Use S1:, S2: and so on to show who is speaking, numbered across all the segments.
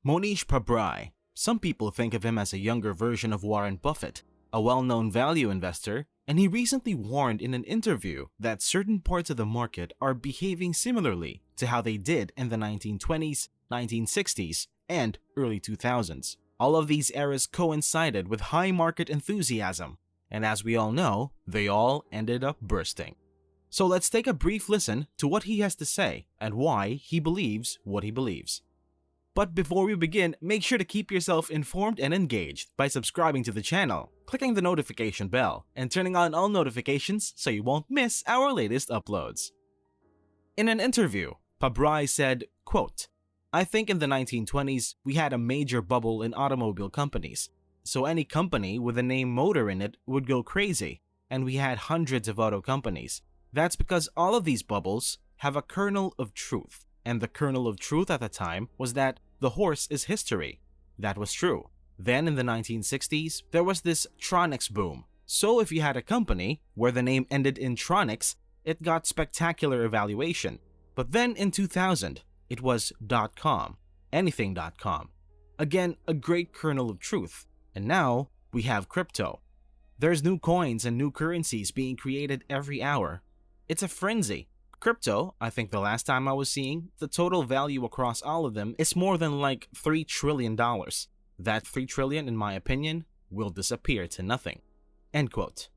S1: Mohnish Pabrai. Some people think of him as a younger version of Warren Buffett, a well-known value investor, and he recently warned in an interview that certain parts of the market are behaving similarly to how they did in the 1920s, 1960s, and early 2000s. All of these eras coincided with high market enthusiasm, and as we all know, they all ended up bursting. So let's take a brief listen to what he has to say and why he believes what he believes. But before we begin, make sure to keep yourself informed and engaged by subscribing to the channel, clicking the notification bell, and turning on all notifications so you won't miss our latest uploads. In an interview, Pabrai said, quote, "I think in the 1920s, we had a major bubble in automobile companies, so any company with the name motor in it would go crazy, and we had hundreds of auto companies. That's because all of these bubbles have a kernel of truth, and the kernel of truth at the time was that the horse is history. That was true. Then in the 1960s, there was this tronics boom. So if you had a company where the name ended in tronics, it got spectacular evaluation. But then in 2000, it was .com, anything.com. Again, a great kernel of truth. And now we have crypto. There's new coins and new currencies being created every hour. It's a frenzy. Crypto, I think the last time I was seeing, the total value across all of them is more than like $3 trillion. That $3 trillion, in my opinion, will disappear to nothing." End quote.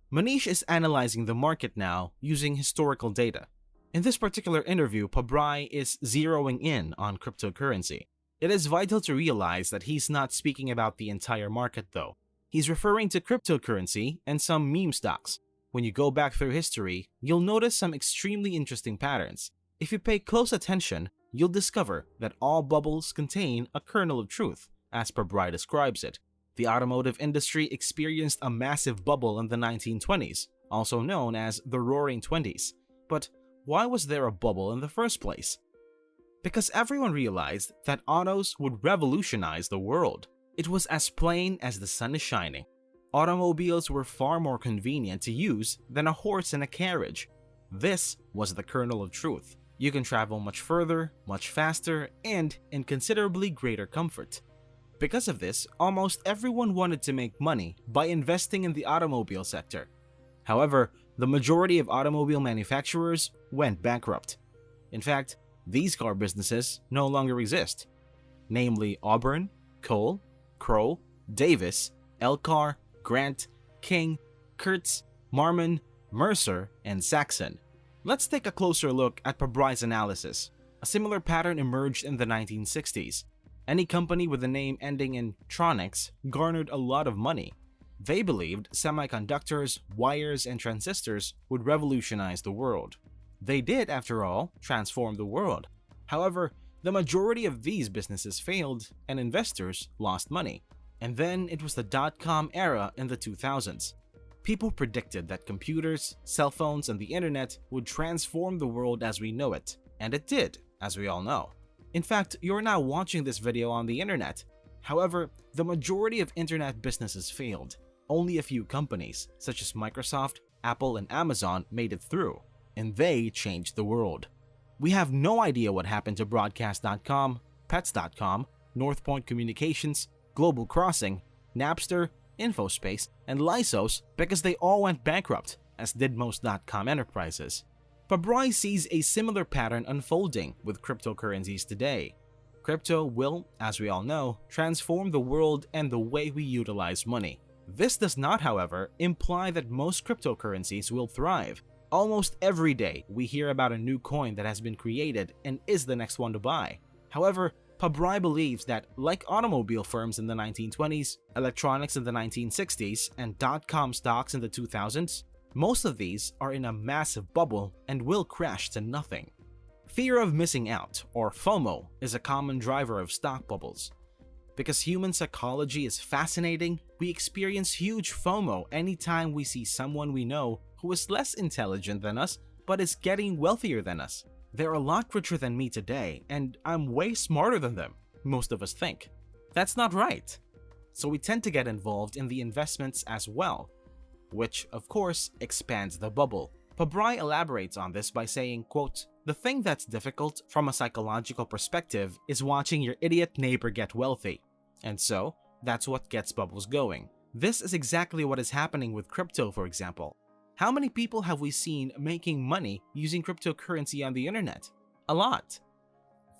S1: Monish is analyzing the market now using historical data. In this particular interview, Pabrai is zeroing in on cryptocurrency. It is vital to realize that he's not speaking about the entire market though. He's referring to cryptocurrency and some meme stocks. When you go back through history, you'll notice some extremely interesting patterns. If you pay close attention, you'll discover that all bubbles contain a kernel of truth, as Pabrai describes it. The automotive industry experienced a massive bubble in the 1920s, also known as the Roaring Twenties. But why was there a bubble in the first place? Because everyone realized that autos would revolutionize the world. It was as plain as the sun is shining. Automobiles were far more convenient to use than a horse and a carriage. This was the kernel of truth. You can travel much further, much faster, and in considerably greater comfort. Because of this, almost everyone wanted to make money by investing in the automobile sector. However, the majority of automobile manufacturers went bankrupt. In fact, these car businesses no longer exist, namely Auburn, Cole, Crow, Davis, Elcar, Grant, King, Kurtz, Marmon, Mercer, and Saxon. Let's take a closer look at Pabrai's analysis. A similar pattern emerged in the 1960s. Any company with a name ending in tronics garnered a lot of money. They believed semiconductors, wires, and transistors would revolutionize the world. They did, after all, transform the world. However, the majority of these businesses failed and investors lost money. And then it was the .com era in the 2000s. People predicted that computers, cell phones, and the internet would transform the world as we know it. And it did, as we all know. In fact, you're now watching this video on the internet. However, the majority of internet businesses failed. Only a few companies, such as Microsoft, Apple, and Amazon, made it through. And they changed the world. We have no idea what happened to Broadcast.com, Pets.com, Northpoint Communications, Global Crossing, Napster, Infospace, and Lysos because they all went bankrupt, as did most .com enterprises. Pabrai sees a similar pattern unfolding with cryptocurrencies today. Crypto will, as we all know, transform the world and the way we utilize money. This does not, however, imply that most cryptocurrencies will thrive. Almost every day, we hear about a new coin that has been created and is the next one to buy. However, Pabrai believes that, like automobile firms in the 1920s, electronics in the 1960s, and .com stocks in the 2000s, most of these are in a massive bubble and will crash to nothing. Fear of missing out, or FOMO, is a common driver of stock bubbles. Because human psychology is fascinating, we experience huge FOMO anytime we see someone we know who is less intelligent than us but is getting wealthier than us. They're a lot richer than me today, and I'm way smarter than them, most of us think. That's not right. So we tend to get involved in the investments as well, which of course expands the bubble. Pabrai elaborates on this by saying, quote, "The thing that's difficult from a psychological perspective is watching your idiot neighbor get wealthy. And so, that's what gets bubbles going. This is exactly what is happening with crypto, for example. How many people have we seen making money using cryptocurrency on the internet? A lot.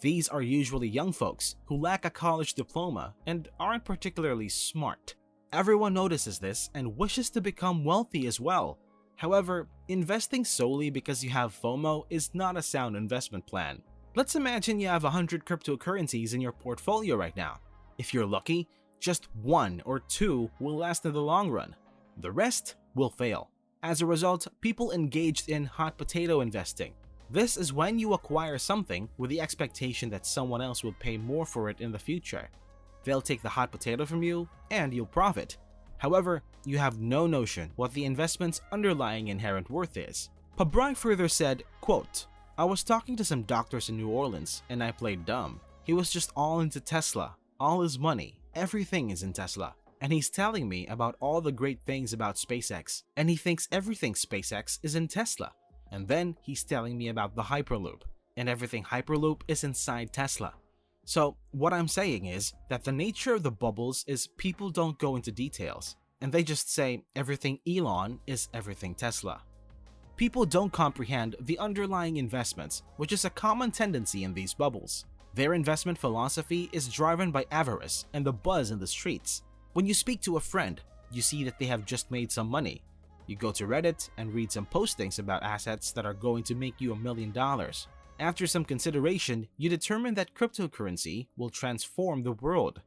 S1: These are usually young folks who lack a college diploma and aren't particularly smart. Everyone notices this and wishes to become wealthy as well. However, investing solely because you have FOMO is not a sound investment plan. Let's imagine you have 100 cryptocurrencies in your portfolio right now. If you're lucky, just 1 or 2 will last in the long run. The rest will fail. As a result, people engaged in hot potato investing. This is when you acquire something with the expectation that someone else will pay more for it in the future. They'll take the hot potato from you and you'll profit. However, you have no notion what the investment's underlying inherent worth is." Pabrai further said, quote, "I was talking to some doctors in New Orleans and I played dumb. He was just all into Tesla, all his money, everything is in Tesla. And he's telling me about all the great things about SpaceX, and he thinks everything SpaceX is in Tesla. And then he's telling me about the Hyperloop, and everything Hyperloop is inside Tesla. So what I'm saying is that the nature of the bubbles is people don't go into details, and they just say everything Elon is everything Tesla. People don't comprehend the underlying investments, which is a common tendency in these bubbles. Their investment philosophy is driven by avarice and the buzz in the streets. When you speak to a friend, you see that they have just made some money. You go to Reddit and read some postings about assets that are going to make you $1 million. After some consideration, you determine that cryptocurrency will transform the world.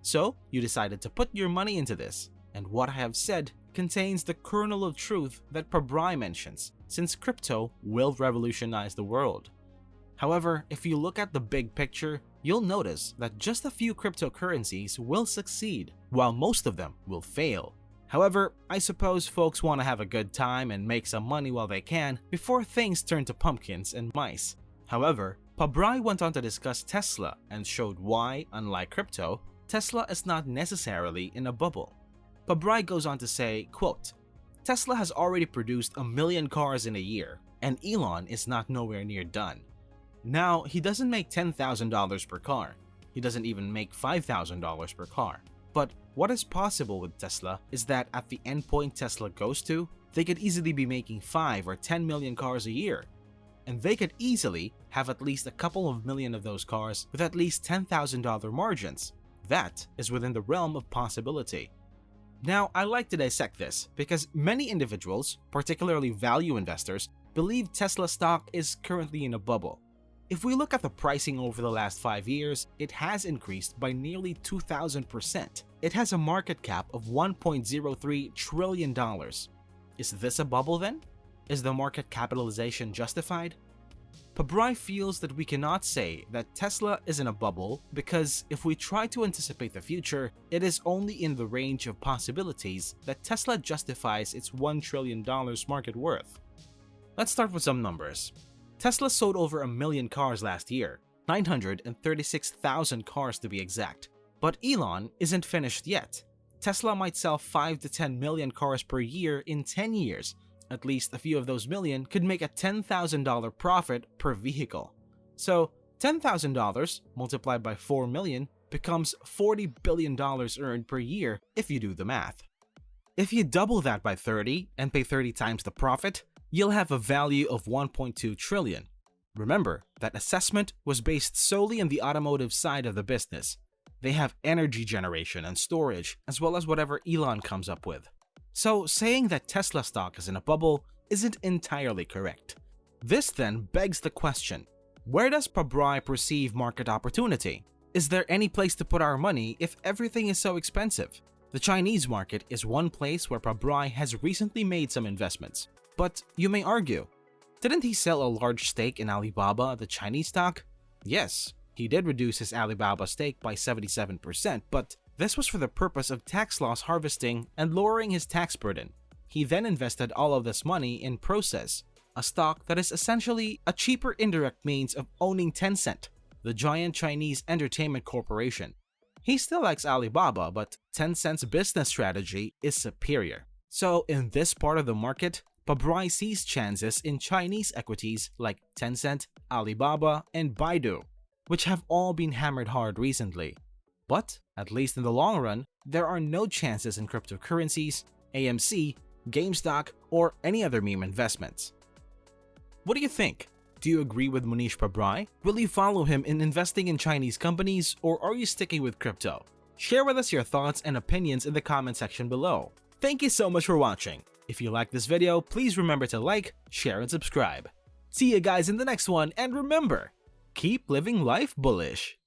S1: So, you decided to put your money into this, and what I have said contains the kernel of truth that Pabrai mentions, since crypto will revolutionize the world. However, if you look at the big picture, you'll notice that just a few cryptocurrencies will succeed, while most of them will fail. However, I suppose folks want to have a good time and make some money while they can before things turn to pumpkins and mice. However, Pabrai went on to discuss Tesla and showed why, unlike crypto, Tesla is not necessarily in a bubble. Pabrai goes on to say, quote, "Tesla has already produced 1 million cars in a year, and Elon is not nowhere near done. Now, he doesn't make $10,000 per car. He doesn't even make $5,000 per car. But what is possible with Tesla is that at the endpoint Tesla goes to, they could easily be making 5 or 10 million cars a year. And they could easily have at least a couple of million of those cars with at least $10,000 margins. That is within the realm of possibility." Now, I like to dissect this because many individuals, particularly value investors, believe Tesla stock is currently in a bubble. If we look at the pricing over the last 5 years, it has increased by nearly 2,000%. It has a market cap of $1.03 trillion. Is this a bubble then? Is the market capitalization justified? Pabrai feels that we cannot say that Tesla is in a bubble because if we try to anticipate the future, it is only in the range of possibilities that Tesla justifies its $1 trillion market worth. Let's start with some numbers. Tesla sold over 1 million cars last year, 936,000 cars to be exact. But Elon isn't finished yet. Tesla might sell 5 to 10 million cars per year in 10 years. At least a few of those million could make a $10,000 profit per vehicle. So $10,000 multiplied by 4 million becomes $40 billion earned per year if you do the math. If you double that by 30 and pay 30 times the profit, you'll have a value of 1.2 trillion. Remember, that assessment was based solely on the automotive side of the business. They have energy generation and storage, as well as whatever Elon comes up with. So saying that Tesla stock is in a bubble isn't entirely correct. This then begs the question, where does Pabrai perceive market opportunity? Is there any place to put our money if everything is so expensive? The Chinese market is one place where Pabrai has recently made some investments. But you may argue, didn't he sell a large stake in Alibaba, the Chinese stock? Yes, he did reduce his Alibaba stake by 77%, but this was for the purpose of tax loss harvesting and lowering his tax burden. He then invested all of this money in Process, a stock that is essentially a cheaper indirect means of owning Tencent, the giant Chinese entertainment corporation. He still likes Alibaba, but Tencent's business strategy is superior. So in this part of the market, Pabrai sees chances in Chinese equities like Tencent, Alibaba, and Baidu, which have all been hammered hard recently. But, at least in the long run, there are no chances in cryptocurrencies, AMC, GameStop, or any other meme investments. What do you think? Do you agree with Mohnish Pabrai? Will you follow him in investing in Chinese companies, or are you sticking with crypto? Share with us your thoughts and opinions in the comment section below. Thank you so much for watching. If you liked this video, please remember to like, share, and subscribe. See you guys in the next one, and remember, keep living life bullish.